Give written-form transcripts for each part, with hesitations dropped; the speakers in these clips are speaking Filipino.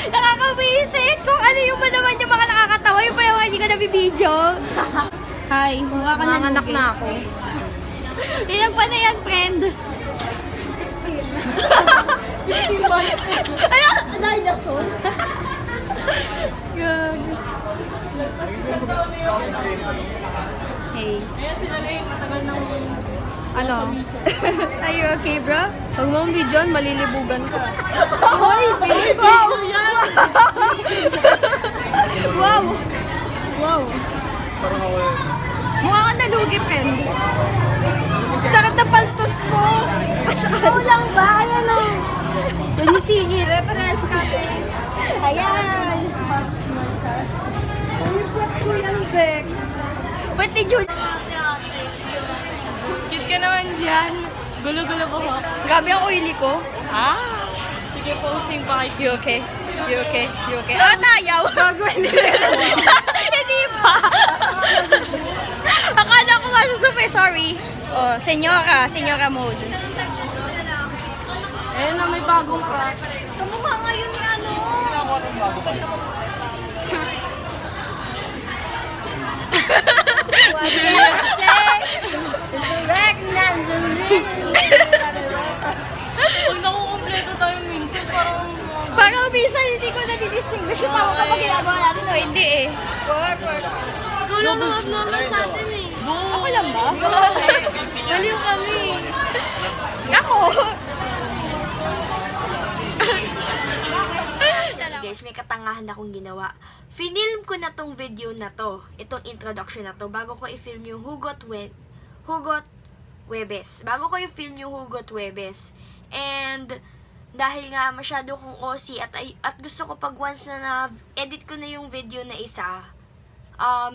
Nakakawisit kung ano yung ba naman yung mga nakakatawa, yung pa yung hindi ka nabibidyo. Hi, mukha ka na anak na ako. Ilang pa na yan, friend? 16. 16 ba? Ano? Dinosaur? Gag. Hey. Ayan sila lang, matagal na Ano? Are you okay, bro? Pag mong video, malilibugan ka. Hoy! Wow! Wow! Wow! Mukha kang nalugi, friend. Sakit na paltos ko! Ikaw lang ba? Ayan o. When you see me, reference ka. Ayan! Ko yung Vex. Ba't ni Jun? Cute ka naman dyan. Gulo-gulo ko ha. Grabe ang oily ko. Ah! Sige, posing pa kay You okay? You okay? You okay? Ah, tayaw! Hindi. Hindi pa! Akala ko masusupi. Sorry. Oh, senyora mode. Ayun na, may bagong ka. Kamukha ngayon ni ano? Pag nakukumpleto tayo minsan, parang... Parang minsan hindi ko na-distinguish yung tama kapag ginagawa natin o hindi eh. Ikaw lang ang abnormal sa atin eh. Ako lang ba? Baliw kami. Ako! Guys, may katangahan akong ginawa. Finilm ko na tong video na to, itong introduction na to, bago ko i-film yung Hugot Webes. Bago ko i-film yung Hugot Webes. And, dahil nga masyado kong OC at gusto ko pag once na na-edit ko na yung video na isa,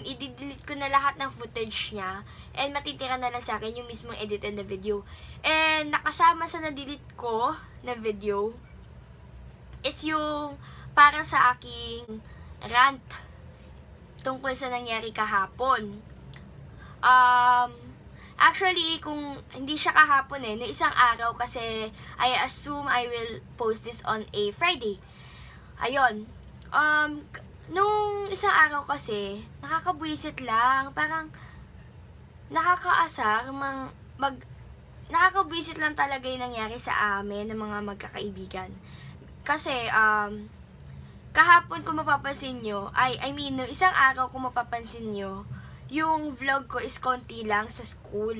i-delete ko na lahat ng footage niya and matitira na lang sa akin yung mismong edited na video. And, nakasama sa na-delete ko na video is yung para sa aking rant tungkol sa nangyari kahapon. Actually, kung hindi siya kahapon no isang araw kasi I assume I will post this on a Friday. Ayun. Nung isang araw kasi, nakakabwisit lang. Parang nakakaasar, nakakabwisit lang talaga yung nangyari sa amin ng mga magkakaibigan. Kasi, kahapon kung mapapansin nyo, nung isang araw kung mapapansin nyo, yung vlog ko is konti lang sa school.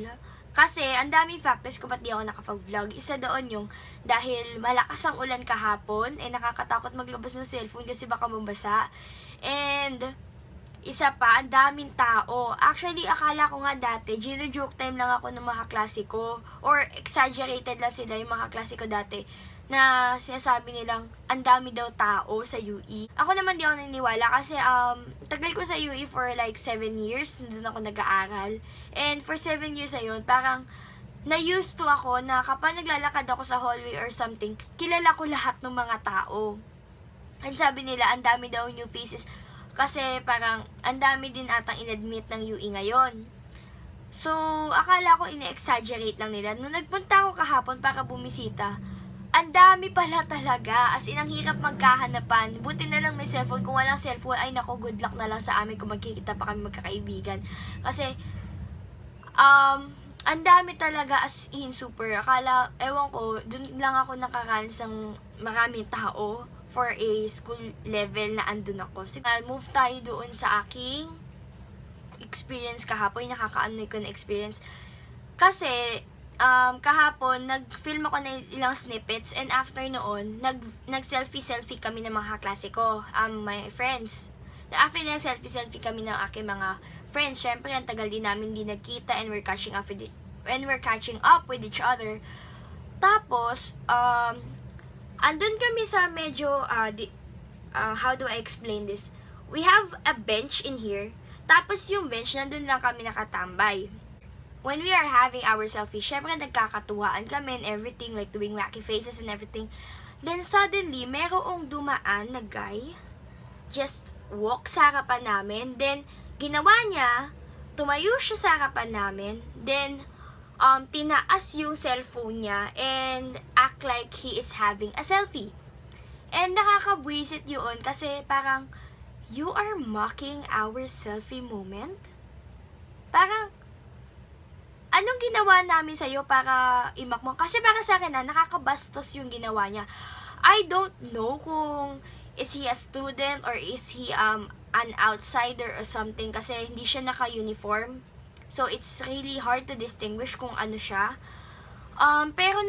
Kasi, ang daming factors kung ba't di ako nakapag-vlog. Isa doon yung, dahil malakas ang ulan kahapon, nakakatakot maglabas ng cellphone kasi baka mabasa. And, isa pa, ang daming tao. Actually, akala ko nga dati, gino-joke time lang ako ng mga klase ko. Or, exaggerated lang sila yung mga klase ko dati na sinasabi nilang ang dami daw tao sa UE. Ako naman di ako naniniwala kasi tagal ko sa UE for like 7 years. Doon ako nag-aaral. And for 7 years na yun, parang na-used to ako na kapag naglalakad ako sa hallway or something, kilala ko lahat ng mga tao. And sabi nila, ang dami daw new faces. Kasi parang ang dami din atang inadmit ng UE ngayon. So, akala ko ine-exaggerate lang nila. Nung nagpunta ako kahapon para bumisita, ang dami pala talaga. As in, ang hirap magkahanapan. Buti na lang may cellphone. Kung walang cellphone, ay nako, good luck na lang sa amin kung magkikita pa kami magkakaibigan. Kasi, ang dami talaga as in super. Akala, ewan ko, dun lang ako nakaranas ng maraming tao for a school level na andun ako. So, move tayo doon sa aking experience kahapon. Yung nakakaanoy ko na experience. Kasi, kahapon, nag-film ako ng ilang snippets and after noon, nag-selfie kami ng mga klase ko, my friends. After nag-selfie kami ng aking mga friends, syempre, ang tagal din namin di nagkita and we're catching up with each other. Tapos, andun kami sa medyo, how do I explain this? We have a bench in here, tapos yung bench, nandun lang kami nakatambay. When we are having our selfie, syempre nagkakatuwaan kami and everything, like doing wacky faces and everything. Then suddenly, merong dumaan na guy, just walk sa harapan namin. Then, ginawa niya, tumayo siya sa harapan namin. Then, tinaas yung cellphone niya and act like he is having a selfie. And nakakabwisit yun kasi parang, you are mocking our selfie moment? Parang, anong ginawa namin sa'yo para imak mo? Kasi para sa akin nakakabastos yung ginawa niya. I don't know kung is he a student or is he an outsider or something kasi hindi siya naka-uniform. So, it's really hard to distinguish kung ano siya. Pero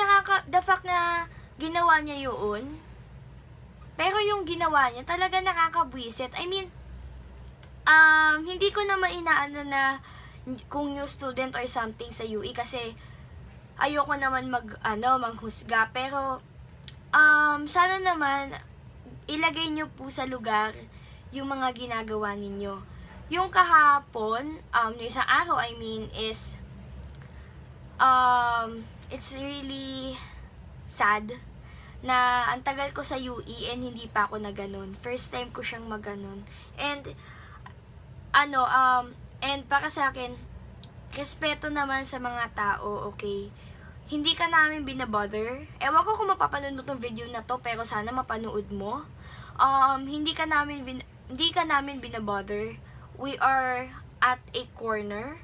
the fact na ginawa niya yun, pero yung ginawa niya talaga nakakabwisit. I mean, hindi ko naman inaano na kung new student or something sa UE kasi ayoko naman manghusga. Pero, sana naman ilagay niyo po sa lugar yung mga ginagawa ninyo. Yung kahapon, yung isang araw, I mean, is, it's really sad na ang tagal ko sa UE and hindi pa ako na ganun. First time ko siyang maganon. And, and para sa akin, respeto naman sa mga tao, okay? Hindi ka namin binabother. Ewan ko kung mapapanood mo tong video na to, pero sana mapanood mo. Hindi ka namin binabother. We are at a corner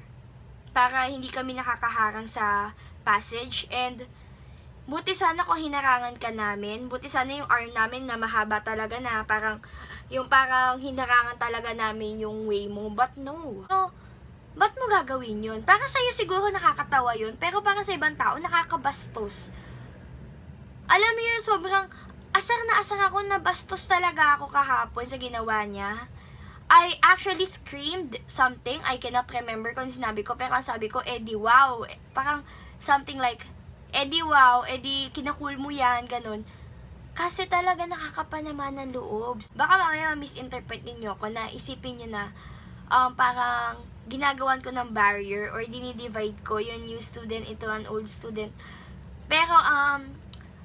para hindi kami nakakaharang sa passage. And buti sana kung hinarangan ka namin. Buti sana yung arm namin na mahaba talaga na parang hinarangan talaga namin yung way mo. But no. No. Ba't mo gagawin yun? Para sa'yo siguro nakakatawa yun, pero para sa ibang tao, nakakabastos. Alam mo yun, sobrang asar na asar ako na bastos talaga ako kahapon sa ginawa niya. I actually screamed something. I cannot remember kung sinabi ko, pero ang sabi ko, Eddie, wow. Parang something like, Eddie, wow, Eddie, kinakul mo yan, ganun. Kasi talaga nakakapanama ng loob. Baka mamaya misinterpret ninyo ko na isipin nyo na parang ginagawan ko ng barrier or dinidivide ko yung new student ito an old student. Pero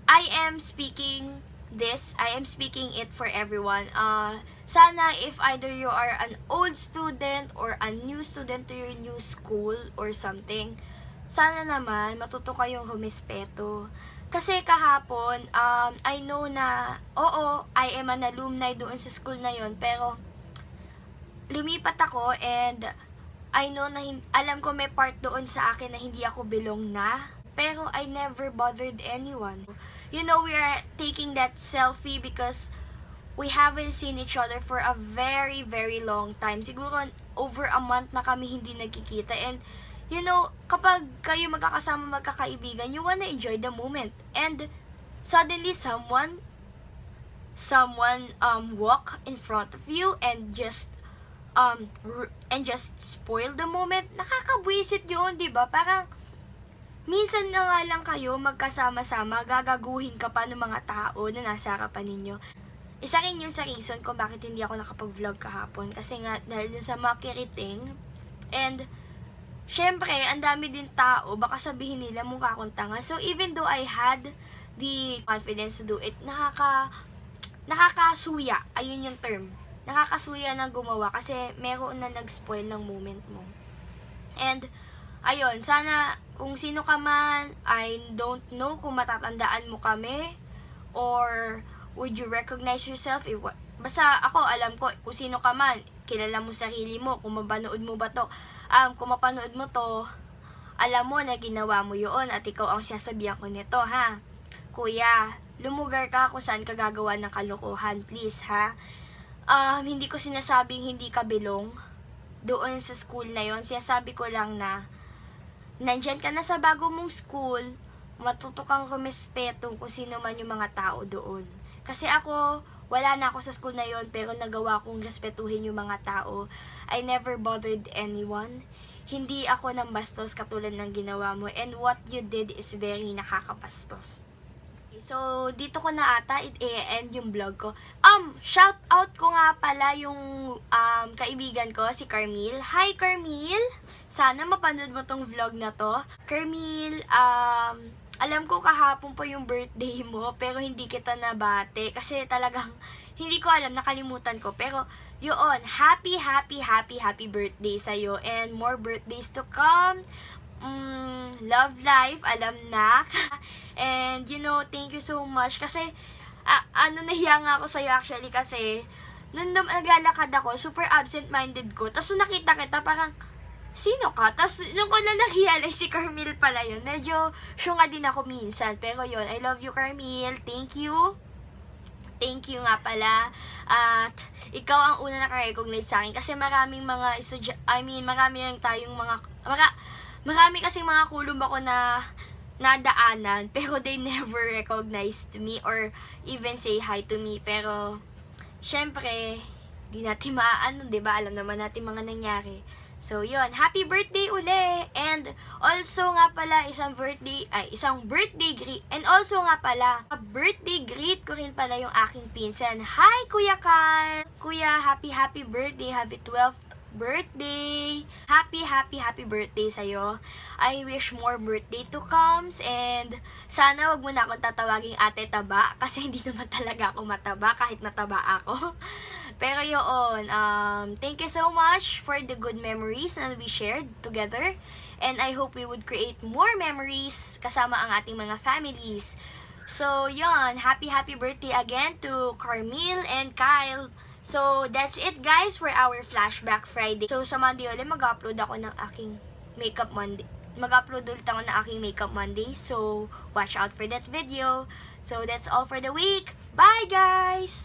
I am speaking it for everyone. Sana if either you are an old student or a new student to your new school or something, sana naman matuto kayong rumispeto. Kasi kahapon, I know na, oo, I am an alumni doon sa school na yon, pero lumipat ako and I know na alam ko may part doon sa akin na hindi ako belong na. Pero I never bothered anyone. You know, we are taking that selfie because we haven't seen each other for a very, very long time. Siguro over a month na kami hindi nagkikita. And, you know, kapag kayo magkakasama, magkakaibigan, you wanna enjoy the moment. And, suddenly someone walk in front of you and just spoil the moment. Nakakabwisit yun, di ba? Parang, minsan na nga lang kayo magkasama-sama, gagaguhin ka pa ng mga tao na nasa harapan ninyo. Isa rin yun sa reason kung bakit hindi ako nakapag-vlog kahapon. Kasi nga, dahil dun sa makiriting. And, syempre, ang dami din tao, baka sabihin nila mukha akong tanga. So, even though I had the confidence to do it, nakakasuya. Ayun yung term. Nakakasuya na gumawa kasi meron na nag-spoil ng moment mo. And, ayun, sana kung sino ka man, I don't know kung matatandaan mo kami or would you recognize yourself? Basta ako, alam ko kung sino ka man, kilala mo sarili mo, kung mapanood mo ba to. Kung mapanood mo to, alam mo na ginawa mo yun at ikaw ang sasabihan ko nito, ha? Kuya, lumugar ka kung saan ka gagawa ng kalokohan, please, ha? Hindi ko sinasabing hindi ka belong doon sa school na yon. Sinasabi ko lang na nandyan ka na sa bago mong school, matuto kang rumespeto kung sino man yung mga tao doon. Kasi ako, wala na ako sa school na yon, pero nagawa kong respetuhin yung mga tao. I never bothered anyone. Hindi ako nang bastos katulad ng ginawa mo. And what you did is very nakakabastos. So, dito ko na ata i-end yung vlog ko. Shout out ko nga pala yung kaibigan ko, si Carmel. Hi, Carmel! Sana mapanood mo tong vlog na to. Carmel, alam ko kahapon pa yung birthday mo, pero hindi kita nabate. Kasi talagang, hindi ko alam, nakalimutan ko. Pero, yun, happy birthday sa'yo. And more birthdays to come. Love life, alam na. And, you know, thank you so much. Kasi, nahiya nga ako sa'yo actually kasi nung naglalakad ako, super absent-minded ko. Tapos nung nakita kita, parang, sino ka? Tapos nung ko na nahialay si Carmel pala yun. Medyo syunga din ako minsan. Pero yun, I love you Carmel. Thank you. Thank you nga pala. At ikaw ang una nakarecognize sa akin. Kasi maraming mga marami lang tayong marami kasing mga kulum ako na nadaanan. Pero they never recognized me or even say hi to me. Pero, syempre, di natin diba? Alam naman natin mga nangyari. So, yun. Happy birthday uli! And, also nga pala, isang birthday greet. And also nga pala, a birthday greet ko rin pala yung aking pinsan. Hi, Kuya Kyle! Kuya, happy birthday. Happy 12th birthday! Happy birthday sa'yo. I wish more birthday to comes. And, sana wag mo na akong tatawaging ate taba. Kasi hindi naman talaga ako mataba kahit mataba ako. Pero yun, thank you so much for the good memories na we shared together. And I hope we would create more memories kasama ang ating mga families. So, yun, happy birthday again to Carmel and Kyle. So, that's it guys for our Flashback Friday. So, sa Monday ulit, mag-upload ako ng aking Makeup Monday. Mag-upload ulit ako ng aking Makeup Monday. So, watch out for that video. So, that's all for the week. Bye guys!